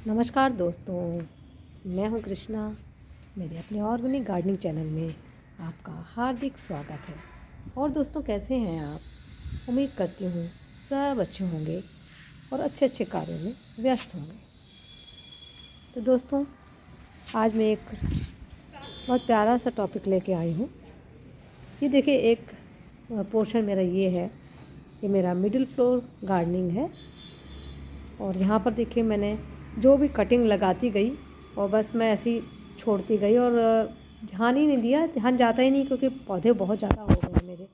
नमस्कार दोस्तों, मैं हूं कृष्णा। मेरे अपने ऑर्गेनिक गार्डनिंग चैनल में आपका हार्दिक स्वागत है। और दोस्तों, कैसे हैं आप? उम्मीद करती हूँ सब अच्छे होंगे और अच्छे अच्छे कार्यों में व्यस्त होंगे। तो दोस्तों, आज मैं एक बहुत प्यारा सा टॉपिक लेके आई हूँ। ये देखिए, एक पोर्शन मेरा ये है, ये मेरा मिडिल फ्लोर गार्डनिंग है। और यहाँ पर देखिए, मैंने जो भी कटिंग लगाती गई और बस मैं ऐसी छोड़ती गई और ध्यान ही नहीं दिया, ध्यान जाता ही नहीं, क्योंकि पौधे बहुत ज़्यादा हो गए हैं मेरे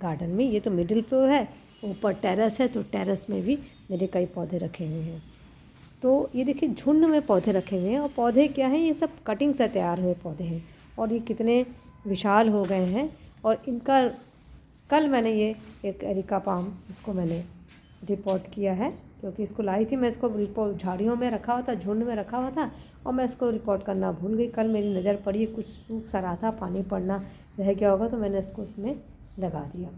गार्डन में। ये तो मिडिल फ्लोर है, ऊपर टेरेस है, तो टेरेस में भी मेरे कई पौधे रखे हुए हैं। तो ये देखिए, झुंड में पौधे रखे हुए हैं। और पौधे क्या हैं? ये सब कटिंग से तैयार हुए पौधे हैं और ये कितने विशाल हो गए हैं। और इनका कल मैंने ये एक एरिका पाम, इसको मैंने रिपोर्ट किया है, क्योंकि इसको लाई थी मैं। इसको रिपोर्ट झाड़ियों में रखा हुआ था, झुंड में रखा हुआ था, और मैं इसको रिपोर्ट करना भूल गई। कल मेरी नज़र पड़ी, कुछ सूख सा रहा था, पानी पड़ना रह गया होगा, तो मैंने इसको उसमें लगा दिया।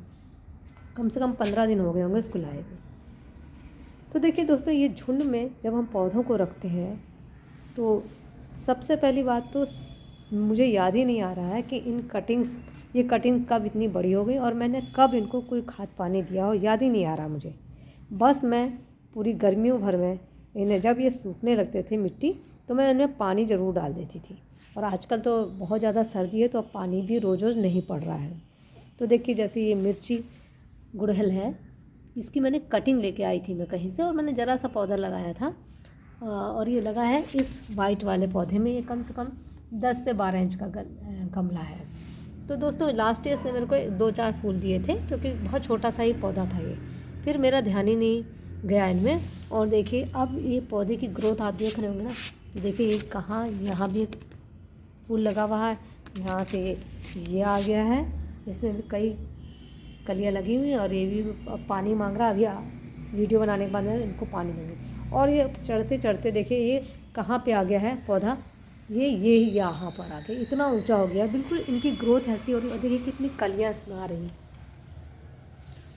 कम से कम 15 दिन हो गए होंगे इसको लाए हुए। तो देखिए दोस्तों, ये झुंड में जब हम पौधों को रखते हैं तो सबसे पहली बात तो मुझे याद ही नहीं आ रहा है कि ये कटिंग कब इतनी बड़ी हो गई और मैंने कब इनको कोई खाद पानी दिया हो। याद ही नहीं आ रहा मुझे। बस मैं पूरी गर्मियों भर में इन्हें, जब ये सूखने लगते थे मिट्टी, तो मैं इनमें पानी ज़रूर डाल देती थी। और आजकल तो बहुत ज़्यादा सर्दी है, तो अब पानी भी रोज़ रोज़ नहीं पड़ रहा है। तो देखिए, जैसे ये मिर्ची गुड़हल है, इसकी मैंने कटिंग लेके आई थी मैं कहीं से, और मैंने ज़रा सा पौधा लगाया था। और ये लगा है इस वाइट वाले पौधे में। ये कम से कम 10 से 12 इंच का गमला है। तो दोस्तों, लास्ट ईयर से मेरे को 2-4 फूल दिए थे, क्योंकि बहुत छोटा सा ही पौधा था ये। फिर मेरा ध्यान ही नहीं गया इनमें। और देखिए, अब ये पौधे की ग्रोथ आप देख रहे होंगे ना। देखिए, ये कहाँ, यहाँ भी एक फूल लगा हुआ है, यहाँ से ये आ गया है, इसमें भी कई कलियाँ लगी हुई हैं, और ये भी अब पानी मांग रहा है। अभी वीडियो बनाने के बाद में इनको पानी देंगे। और ये चढ़ते चढ़ते देखिए, ये कहाँ पे आ गया है पौधा, ये यहाँ पर आ गया, इतना ऊंचा हो गया। बिल्कुल इनकी ग्रोथ ऐसी हो रही है, और देखिए कितनी कलियाँ इसमें आ रही हैं।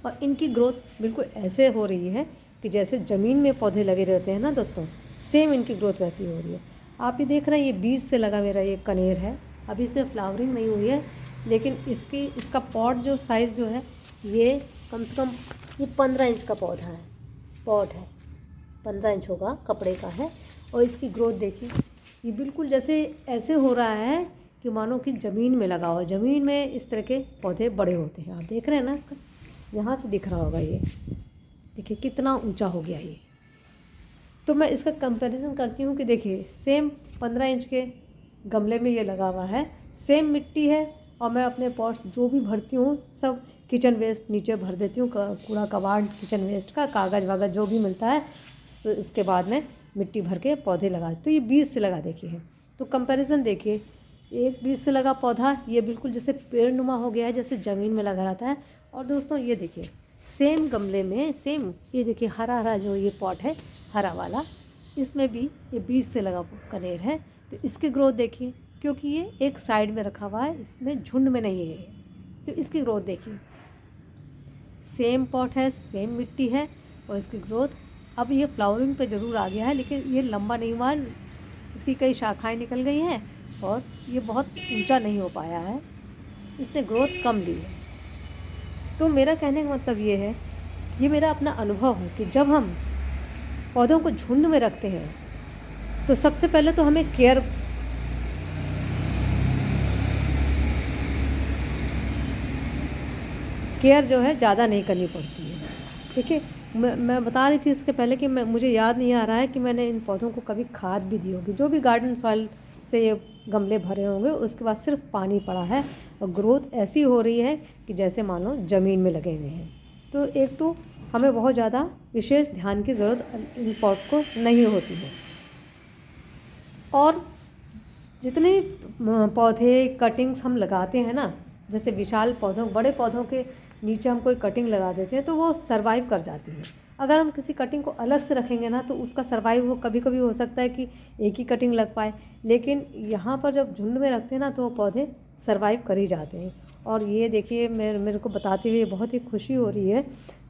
और इनकी ग्रोथ बिल्कुल ऐसे हो रही है कि जैसे ज़मीन में पौधे लगे रहते हैं ना दोस्तों, सेम इनकी ग्रोथ वैसी हो रही है। आप ये देख रहे हैं, ये बीज से लगा मेरा ये कनेर है। अभी इसमें फ्लावरिंग नहीं हुई है, लेकिन इसका पॉट जो साइज़ जो है, ये कम से कम ये 15 इंच का पौधा है, पॉट है, 15 इंच होगा, कपड़े का है। और इसकी ग्रोथ देखिए, ये बिल्कुल जैसे ऐसे हो रहा है कि मानो कि ज़मीन में लगा हुआ। ज़मीन में इस तरह के पौधे बड़े होते हैं। आप देख रहे हैं ना, इसका यहाँ से दिख रहा होगा, ये देखिए कितना ऊंचा हो गया ये। तो मैं इसका कंपैरिजन करती हूँ कि देखिए, सेम 15 इंच के गमले में ये लगा हुआ है, सेम मिट्टी है। और मैं अपने पॉट्स जो भी भरती हूँ, सब किचन वेस्ट नीचे भर देती हूँ, कूड़ा कबाड़ किचन वेस्ट का, कागज़ वागज़ जो भी मिलता है, उसके बाद में मिट्टी भर के पौधे लगा। तो ये बीज से लगा देखिए। तो कंपैरिजन देखिए, एक बीज से लगा पौधा, ये बिल्कुल जैसे पेड़ नुमा हो गया है, जैसे ज़मीन में लगा रहता है। और दोस्तों, ये देखिए, सेम गमले में सेम, ये देखिए हरा हरा जो ये पॉट है, हरा वाला, इसमें भी ये बीज से लगा कनेर है। तो इसकी ग्रोथ देखिए, क्योंकि ये एक साइड में रखा हुआ है, इसमें झुंड में नहीं है। तो इसकी ग्रोथ देखिए, सेम पॉट है, सेम मिट्टी है, और इसकी ग्रोथ, अब ये फ्लावरिंग पे ज़रूर आ गया है, लेकिन ये लंबा नहीं हुआ, इसकी कई शाखाएं निकल गई हैं, और ये बहुत ऊंचा नहीं हो पाया है, इसने ग्रोथ कम ली है। तो मेरा कहने का मतलब ये है, ये मेरा अपना अनुभव है कि जब हम पौधों को झुंड में रखते हैं, तो सबसे पहले तो हमें केयर जो है ज़्यादा नहीं करनी पड़ती है। देखिए, मैं बता रही थी इसके पहले कि मुझे याद नहीं आ रहा है कि मैंने इन पौधों को कभी खाद भी दी होगी। जो भी गार्डन सॉइल से ये गमले भरे होंगे, उसके बाद सिर्फ पानी पड़ा है, और ग्रोथ ऐसी हो रही है कि जैसे मानो ज़मीन में लगे हुए हैं। तो एक तो हमें बहुत ज़्यादा विशेष ध्यान की ज़रूरत इन पॉट को नहीं होती है। और जितने पौधे कटिंग्स हम लगाते हैं ना, जैसे विशाल पौधों, बड़े पौधों के नीचे हम कोई कटिंग लगा देते हैं, तो वो सर्वाइव कर जाती है। अगर हम किसी कटिंग को अलग से रखेंगे ना, तो उसका सर्वाइव, वो कभी कभी हो सकता है कि एक ही कटिंग लग पाए, लेकिन यहाँ पर जब झुंड में रखते हैं ना, तो वो पौधे सर्वाइव कर ही जाते हैं। और ये देखिए, मेरे को बताते हुए बहुत ही खुशी हो रही है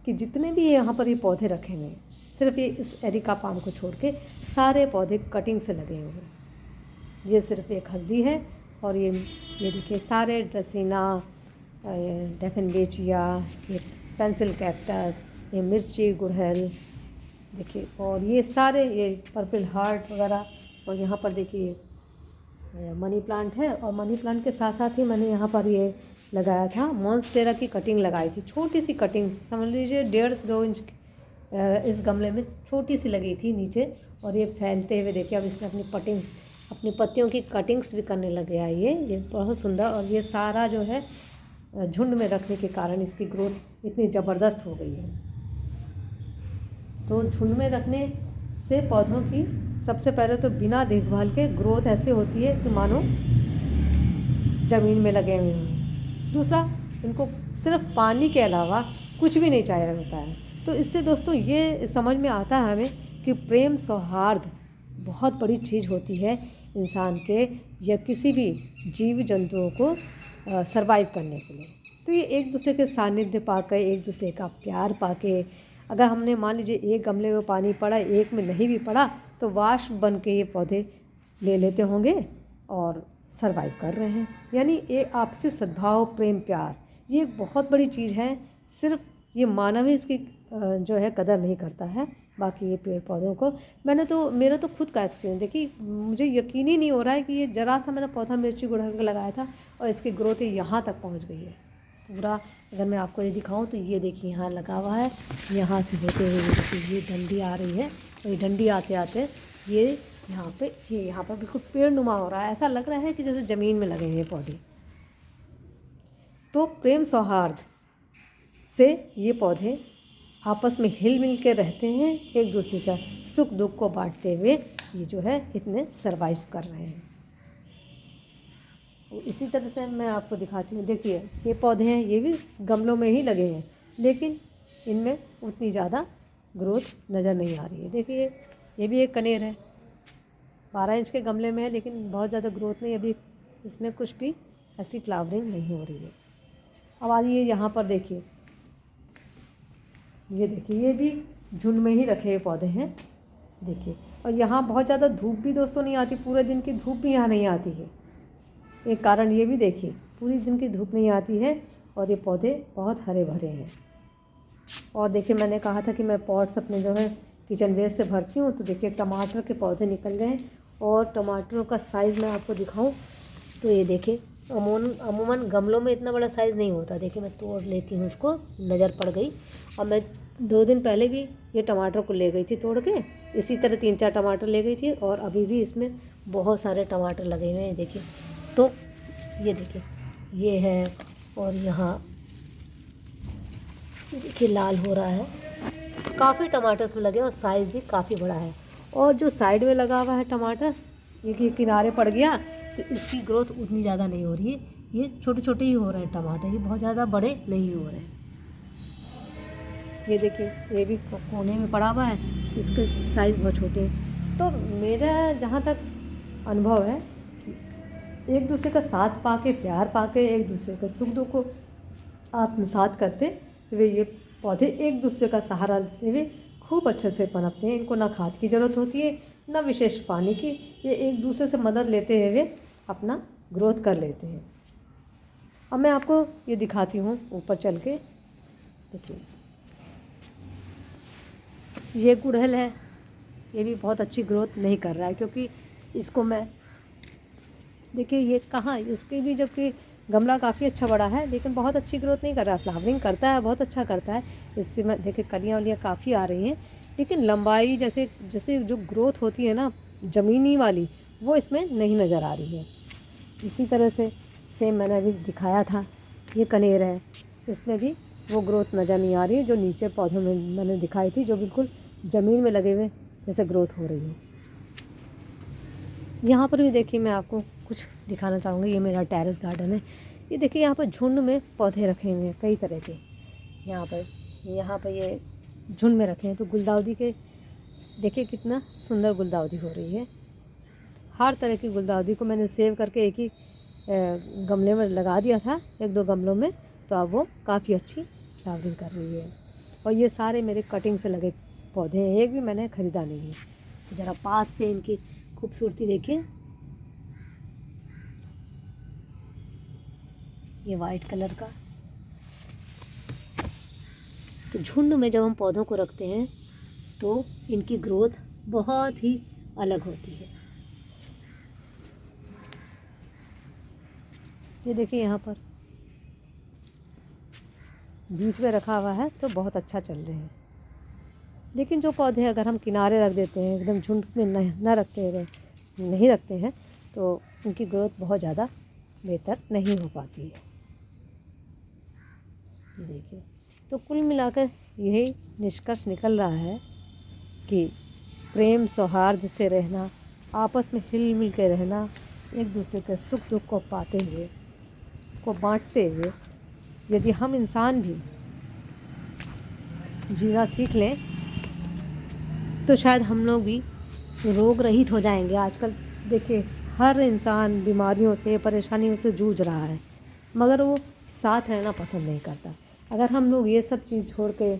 कि जितने भी यहाँ पर ये पौधे रखे हुए हैं, सिर्फ ये इस एरिका पाम को छोड़ के सारे पौधे कटिंग से लगे हुए हैं। ये सिर्फ एक हल्दी है और ये देखिए सारे ड्रेसिना, डेफिनेचिया, ये पेंसिल कैक्टस, ये मिर्ची गुड़हल देखिए, और ये सारे ये पर्पल हार्ट वगैरह। और यहाँ पर देखिए मनी प्लांट है, और मनी प्लांट के साथ साथ ही मैंने यहाँ पर ये लगाया था मॉन्स्टेरा की कटिंग लगाई थी, छोटी सी कटिंग, समझ लीजिए 1.5 इंच इस गमले में छोटी सी लगी थी नीचे। और ये फैलते हुए देखिए अब इसने अपनी पत्तियों की कटिंग्स भी करने लग गया है। ये बहुत सुंदर, और ये सारा जो है झुंड में रखने के कारण इसकी ग्रोथ इतनी ज़बरदस्त हो गई है। तो झुंड में रखने से पौधों की सबसे पहले तो बिना देखभाल के ग्रोथ ऐसे होती है कि मानो ज़मीन में लगे हुए हों। दूसरा, इनको सिर्फ पानी के अलावा कुछ भी नहीं चाहिए होता है। तो इससे दोस्तों ये समझ में आता है हमें कि प्रेम सौहार्द बहुत बड़ी चीज़ होती है इंसान के या किसी भी जीव जंतुओं को सरवाइव करने के लिए। तो ये एक दूसरे के सानिध्य पाकर, एक दूसरे का प्यार पाके, अगर हमने मान लीजिए एक गमले में पानी पड़ा, एक में नहीं भी पड़ा, तो वाष्प बन के ये पौधे ले लेते होंगे और सरवाइव कर रहे हैं। यानी ये आपसी सद्भाव, प्रेम, प्यार, ये बहुत बड़ी चीज़ है। सिर्फ ये मानव ही इसकी जो है कदर नहीं करता है, बाकी ये पेड़ पौधों को मेरा तो खुद का एक्सपीरियंस देखिए, मुझे यकीन ही नहीं हो रहा है कि ये ज़रा सा मैंने पौधा मिर्ची गुड़हल का लगाया था और इसकी ग्रोथ यहाँ तक पहुँच गई है पूरा। अगर मैं आपको ये दिखाऊं तो ये देखिए यहाँ लगा हुआ है, यहाँ से होते हुए देखिए ये डंडी आ रही है, और ये डंडी आते आते ये यहाँ पर बिल्कुल पेड़ नुमा हो रहा है। ऐसा लग रहा है कि जैसे ज़मीन में लगे हैं ये पौधे। तो प्रेम सौहार्द से ये पौधे आपस में हिल मिल के रहते हैं, एक दूसरे का सुख दुख को बांटते हुए ये जो है इतने सरवाइव कर रहे हैं। इसी तरह से मैं आपको दिखाती हूँ। देखिए ये पौधे हैं, ये भी गमलों में ही लगे हैं, लेकिन इनमें उतनी ज़्यादा ग्रोथ नज़र नहीं आ रही है। देखिए ये भी एक कनेर है, 12 इंच के गमले में है, लेकिन बहुत ज़्यादा ग्रोथ नहीं, अभी इसमें कुछ भी ऐसी फ्लावरिंग नहीं हो रही है। अब आइए यहाँ पर देखिए, ये देखिए ये भी झुंड में ही रखे हुए पौधे हैं देखिए। और यहाँ बहुत ज़्यादा धूप भी दोस्तों नहीं आती, पूरे दिन की धूप भी यहाँ नहीं आती है। एक कारण ये भी देखिए, पूरी दिन की धूप नहीं आती है और ये पौधे बहुत हरे भरे हैं। और देखिए मैंने कहा था कि मैं पॉट्स अपने जो है किचन वेस्ट से भरती हूँ, तो देखिए टमाटर के पौधे निकल गए हैं। और टमाटरों का साइज़ मैं आपको दिखाऊं तो ये देखिए अमूमन गमलों में इतना बड़ा साइज़ नहीं होता। देखिए मैं तोड़ लेती हूँ, इसको नज़र पड़ गई। और मैं 2 दिन पहले भी ये टमाटर को ले गई थी तोड़ के, इसी तरह 3-4 टमाटर ले गई थी, और अभी भी इसमें बहुत सारे टमाटर लगे हुए हैं देखिए। तो ये देखिए ये है, और यहाँ देखिए लाल हो रहा है, काफ़ी टमाटर इसमें लगे और साइज़ भी काफ़ी बड़ा है। और जो साइड में लगा हुआ है टमाटर, ये किनारे पड़ गया, तो इसकी ग्रोथ उतनी ज़्यादा नहीं हो रही है। ये छोटे छोटे ही हो रहे हैं टमाटर, ये बहुत ज़्यादा बड़े नहीं हो रहे हैं। ये देखिए ये भी कोने में पड़ा हुआ है, इसके साइज़ बहुत छोटे हैं। तो मेरा जहाँ तक अनुभव है कि एक दूसरे का साथ पाके, प्यार पाके, एक दूसरे के सुख दुख को आत्मसात करते हुए ये पौधे एक दूसरे का सहारा लेते हुए खूब अच्छे से पनपते हैं। इनको ना खाद की ज़रूरत होती है, ना विशेष पानी की। ये एक दूसरे से मदद लेते हुए अपना ग्रोथ कर लेते हैं। अब मैं आपको ये दिखाती हूँ ऊपर चल के। देखिए ये गुड़हल है, ये भी बहुत अच्छी ग्रोथ नहीं कर रहा है, क्योंकि इसको मैं देखिए ये कहाँ, इसके भी जबकि गमला काफ़ी अच्छा बड़ा है, लेकिन बहुत अच्छी ग्रोथ नहीं कर रहा है। फ्लावरिंग करता है, बहुत अच्छा करता है, इससे मैं देखिए कलियाँ वलियाँ काफ़ी आ रही हैं, लेकिन लंबाई जैसे जैसे जो ग्रोथ होती है ना ज़मीनी वाली, वो इसमें नहीं नज़र आ रही है। इसी तरह से सेम मैंने अभी दिखाया था, ये कनेर है, इसमें भी वो ग्रोथ नज़र नहीं आ रही है जो नीचे पौधों में मैंने दिखाई थी, जो बिल्कुल ज़मीन में लगे हुए जैसे ग्रोथ हो रही है। यहाँ पर भी देखिए मैं आपको कुछ दिखाना चाहूँगी। ये मेरा टेरेस गार्डन है। ये देखिए यहाँ पर झुंड में पौधे रखे हुए हैं कई तरह के। यहाँ पर ये झुंड में रखे हैं, तो गुलदाउदी के देखिए कितना सुंदर गुलदाउदी हो रही है। हर तरह की गुलदाउदी को मैंने सेव करके एक ही गमले में लगा दिया था, 1-2 गमलों में, तो अब वो काफ़ी अच्छी फ्लावरिंग कर रही है। और ये सारे मेरे कटिंग से लगे पौधे हैं, एक भी मैंने ख़रीदा नहीं है। तो ज़रा पास से इनकी खूबसूरती देखिए। ये वाइट कलर का। तो झुंड में जब हम पौधों को रखते हैं तो इनकी ग्रोथ बहुत ही अलग होती है। ये देखिए यहाँ पर बीच में रखा हुआ है तो बहुत अच्छा चल रहे हैं। लेकिन जो पौधे अगर हम किनारे रख देते हैं, एकदम झुंड में नहीं रखते हैं तो उनकी ग्रोथ बहुत ज़्यादा बेहतर नहीं हो पाती है। देखिए, तो कुल मिलाकर यही निष्कर्ष निकल रहा है कि प्रेम सौहार्द से रहना, आपस में हिल मिल के रहना, एक दूसरे के सुख दुख को पाते हुए, को बांटते हुए यदि हम इंसान भी जीना सीख लें तो शायद हम लोग भी रोग रहित हो जाएंगे। आजकल देखिए हर इंसान बीमारियों से, परेशानियों से जूझ रहा है, मगर वो साथ रहना पसंद नहीं करता। अगर हम लोग ये सब चीज़ छोड़ के,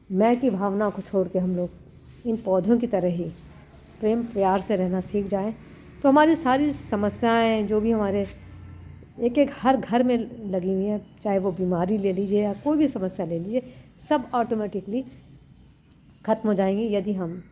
मैं की भावना को छोड़ के हम लोग इन पौधों की तरह ही प्रेम प्यार से रहना सीख जाएं तो हमारी सारी समस्याएं जो भी हमारे एक एक हर घर में लगी हुई हैं, चाहे वो बीमारी ले लीजिए या कोई भी समस्या ले लीजिए, सब ऑटोमेटिकली ख़त्म हो जाएंगी यदि हम